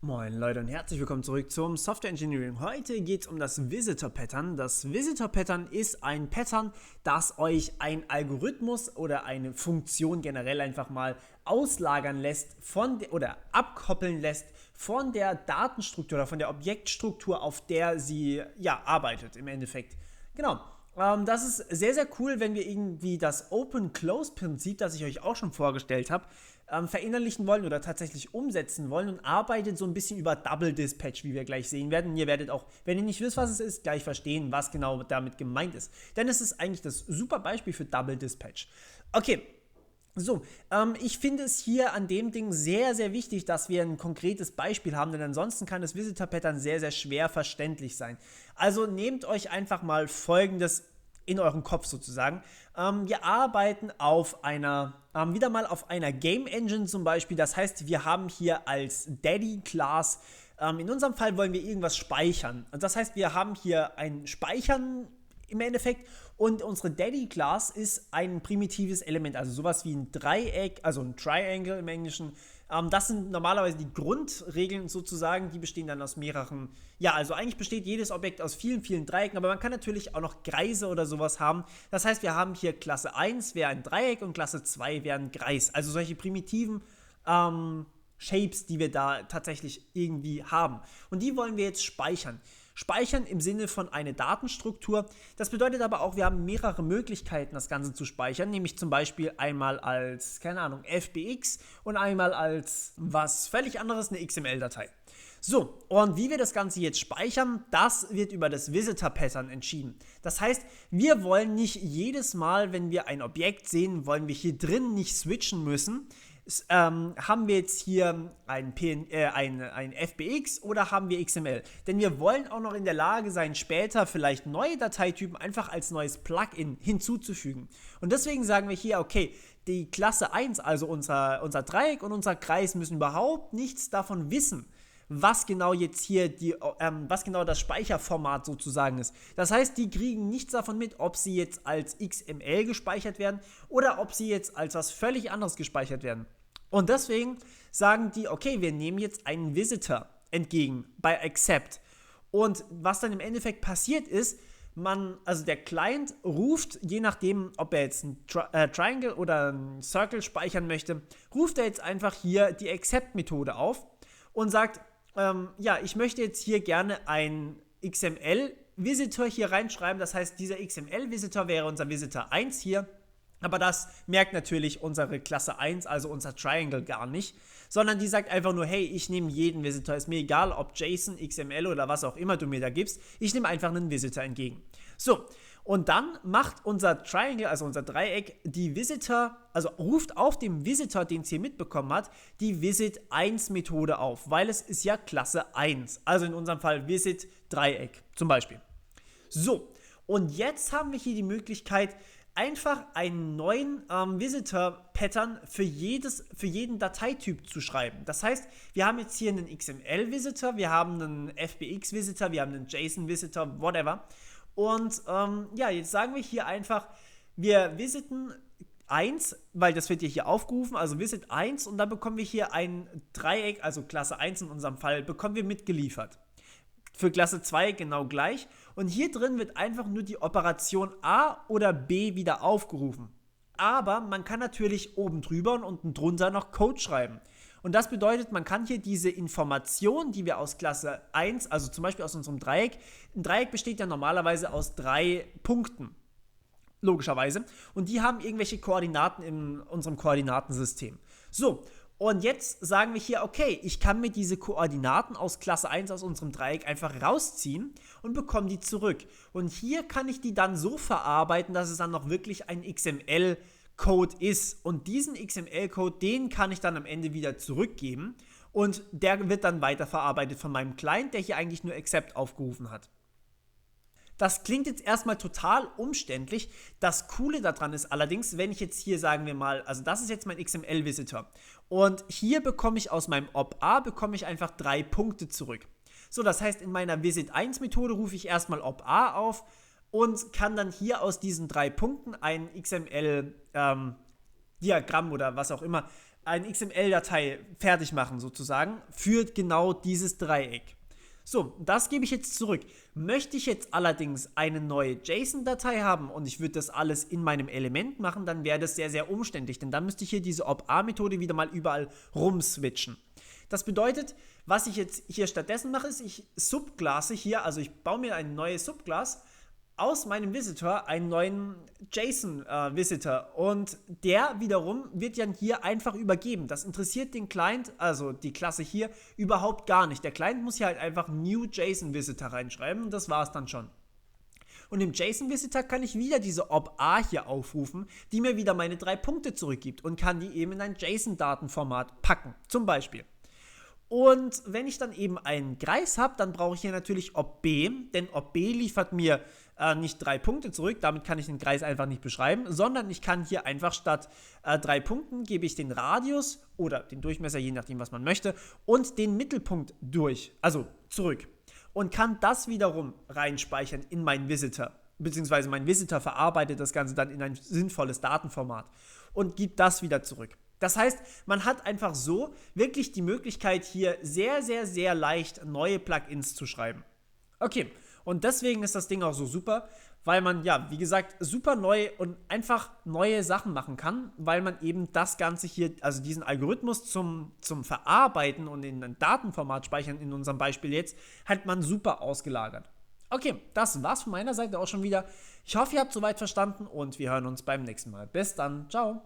Moin Leute und herzlich willkommen zurück zum Software Engineering. Heute geht es um das Visitor Pattern. Das Visitor Pattern ist ein Pattern, das euch ein Algorithmus oder eine Funktion generell einfach mal auslagern lässt oder abkoppeln lässt von der Datenstruktur oder von der Objektstruktur, auf der sie arbeitet im Endeffekt. Genau. Das ist sehr, sehr cool, wenn wir irgendwie das Open-Close-Prinzip, das ich euch auch schon vorgestellt habe, verinnerlichen wollen oder tatsächlich umsetzen wollen und arbeitet so ein bisschen über Double Dispatch, wie wir gleich sehen werden. Ihr werdet auch, wenn ihr nicht wisst, was es ist, gleich verstehen, was genau damit gemeint ist. Denn es ist eigentlich das super Beispiel für Double Dispatch. Okay. So, ich finde es hier an dem Ding sehr, sehr wichtig, dass wir ein konkretes Beispiel haben, denn ansonsten kann das Visitor Pattern sehr, sehr schwer verständlich sein. Also nehmt euch einfach mal Folgendes in euren Kopf sozusagen. Wir arbeiten wieder mal auf einer Game Engine zum Beispiel. Das heißt, wir haben hier als Daddy Class, in unserem Fall wollen wir irgendwas speichern. Das heißt, wir haben hier ein Speichern im Endeffekt und unsere Daddy Class ist ein primitives Element, also sowas wie ein Dreieck, also ein Triangle im Englischen. Das sind normalerweise die Grundregeln sozusagen, die bestehen dann aus mehreren, also eigentlich besteht jedes Objekt aus vielen, vielen Dreiecken, aber man kann natürlich auch noch Kreise oder sowas haben. Das heißt, wir haben hier Klasse 1 wäre ein Dreieck und Klasse 2 wäre ein Kreis, also solche primitiven Shapes, die wir da tatsächlich irgendwie haben. Und die wollen wir jetzt speichern. Speichern im Sinne von einer Datenstruktur. Das bedeutet aber auch, wir haben mehrere Möglichkeiten, das Ganze zu speichern, nämlich zum Beispiel einmal als, keine Ahnung, FBX und einmal als was völlig anderes, eine XML-Datei. So, und wie wir das Ganze jetzt speichern, das wird über das Visitor Pattern entschieden. Das heißt, wir wollen nicht jedes Mal, wenn wir ein Objekt sehen, wollen wir hier drin nicht switchen müssen. Haben wir jetzt hier ein FBX oder haben wir XML? Denn wir wollen auch noch in der Lage sein, später vielleicht neue Dateitypen einfach als neues Plugin hinzuzufügen. Und deswegen sagen wir hier, okay, die Klasse 1, also unser Dreieck und unser Kreis, müssen überhaupt nichts davon wissen, was genau jetzt hier was genau das Speicherformat sozusagen ist. Das heißt, die kriegen nichts davon mit, ob sie jetzt als XML gespeichert werden oder ob sie jetzt als was völlig anderes gespeichert werden. Und deswegen sagen die, okay, wir nehmen jetzt einen Visitor entgegen bei Accept. Und was dann im Endeffekt passiert ist, also der Client ruft, je nachdem, ob er jetzt ein Triangle oder ein Circle speichern möchte, ruft er jetzt einfach hier die Accept-Methode auf und sagt, ich möchte jetzt hier gerne ein XML-Visitor hier reinschreiben. Das heißt, dieser XML-Visitor wäre unser Visitor 1 hier. Aber das merkt natürlich unsere Klasse 1, also unser Triangle, gar nicht. Sondern die sagt einfach nur, hey, ich nehme jeden Visitor. Ist mir egal, ob JSON, XML oder was auch immer du mir da gibst. Ich nehme einfach einen Visitor entgegen. So, und dann macht unser Triangle, also unser Dreieck, die Visitor, also ruft auf dem Visitor, den es hier mitbekommen hat, die Visit1-Methode auf, weil es ist ja Klasse 1. Also in unserem Fall Visit Dreieck zum Beispiel. So, und jetzt haben wir hier die Möglichkeit, einfach einen neuen Visitor-Pattern für jeden Dateityp zu schreiben. Das heißt, wir haben jetzt hier einen XML-Visitor, wir haben einen FBX-Visitor, wir haben einen JSON-Visitor, whatever. Und jetzt sagen wir hier einfach, wir visiten 1, weil das wird hier aufgerufen, also Visit 1 und dann bekommen wir hier ein Dreieck, also Klasse 1 in unserem Fall, bekommen wir mitgeliefert. Für Klasse 2 genau gleich. Und hier drin wird einfach nur die Operation A oder B wieder aufgerufen. Aber man kann natürlich oben drüber und unten drunter noch Code schreiben. Und das bedeutet, man kann hier diese Information, die wir aus Klasse 1, also zum Beispiel aus unserem Dreieck, ein Dreieck besteht ja normalerweise aus 3 Punkten. Logischerweise. Und die haben irgendwelche Koordinaten in unserem Koordinatensystem. So, und jetzt sagen wir hier, okay, ich kann mir diese Koordinaten aus Klasse 1 aus unserem Dreieck einfach rausziehen und bekomme die zurück. Und hier kann ich die dann so verarbeiten, dass es dann noch wirklich ein XML-Code ist. Und diesen XML-Code, den kann ich dann am Ende wieder zurückgeben. Und der wird dann weiterverarbeitet von meinem Client, der hier eigentlich nur Accept aufgerufen hat. Das klingt jetzt erstmal total umständlich. Das Coole daran ist allerdings, wenn ich jetzt hier, sagen wir mal, also das ist jetzt mein XML-Visitor und hier bekomme ich aus meinem Op-A einfach 3 Punkte zurück. So, das heißt, in meiner Visit1-Methode rufe ich erstmal Op-A auf und kann dann hier aus diesen 3 Punkten ein XML-Diagramm oder was auch immer eine XML-Datei fertig machen sozusagen für genau dieses Dreieck. So, das gebe ich jetzt zurück. Möchte ich jetzt allerdings eine neue JSON-Datei haben und ich würde das alles in meinem Element machen, dann wäre das sehr, sehr umständlich, denn dann müsste ich hier diese OP-A-Methode wieder mal überall rumswitchen. Das bedeutet, was ich jetzt hier stattdessen mache, ist, ich subclasse hier, also ich baue mir eine neue Subclass aus meinem Visitor einen neuen JSON-Visitor und der wiederum wird dann hier einfach übergeben. Das interessiert den Client, also die Klasse hier, überhaupt gar nicht. Der Client muss hier halt einfach New JSON-Visitor reinschreiben und das war es dann schon. Und im JSON-Visitor kann ich wieder diese OP-A hier aufrufen, die mir wieder meine 3 Punkte zurückgibt und kann die eben in ein JSON-Datenformat packen, zum Beispiel. Und wenn ich dann eben einen Kreis habe, dann brauche ich hier natürlich OP-B, denn OP-B liefert mir nicht 3 Punkte zurück, damit kann ich den Kreis einfach nicht beschreiben, sondern ich kann hier einfach statt 3 Punkten gebe ich den Radius oder den Durchmesser, je nachdem was man möchte, und den Mittelpunkt zurück. Und kann das wiederum reinspeichern in meinen Visitor, beziehungsweise mein Visitor verarbeitet das Ganze dann in ein sinnvolles Datenformat und gibt das wieder zurück. Das heißt, man hat einfach so wirklich die Möglichkeit, hier sehr, sehr, sehr leicht neue Plugins zu schreiben. Okay, und deswegen ist das Ding auch so super, weil man, ja, wie gesagt, super neu und einfach neue Sachen machen kann, weil man eben das Ganze hier, also diesen Algorithmus zum Verarbeiten und in ein Datenformat speichern, in unserem Beispiel jetzt, hat man super ausgelagert. Okay, das war's von meiner Seite auch schon wieder. Ich hoffe, ihr habt soweit verstanden und wir hören uns beim nächsten Mal. Bis dann, ciao.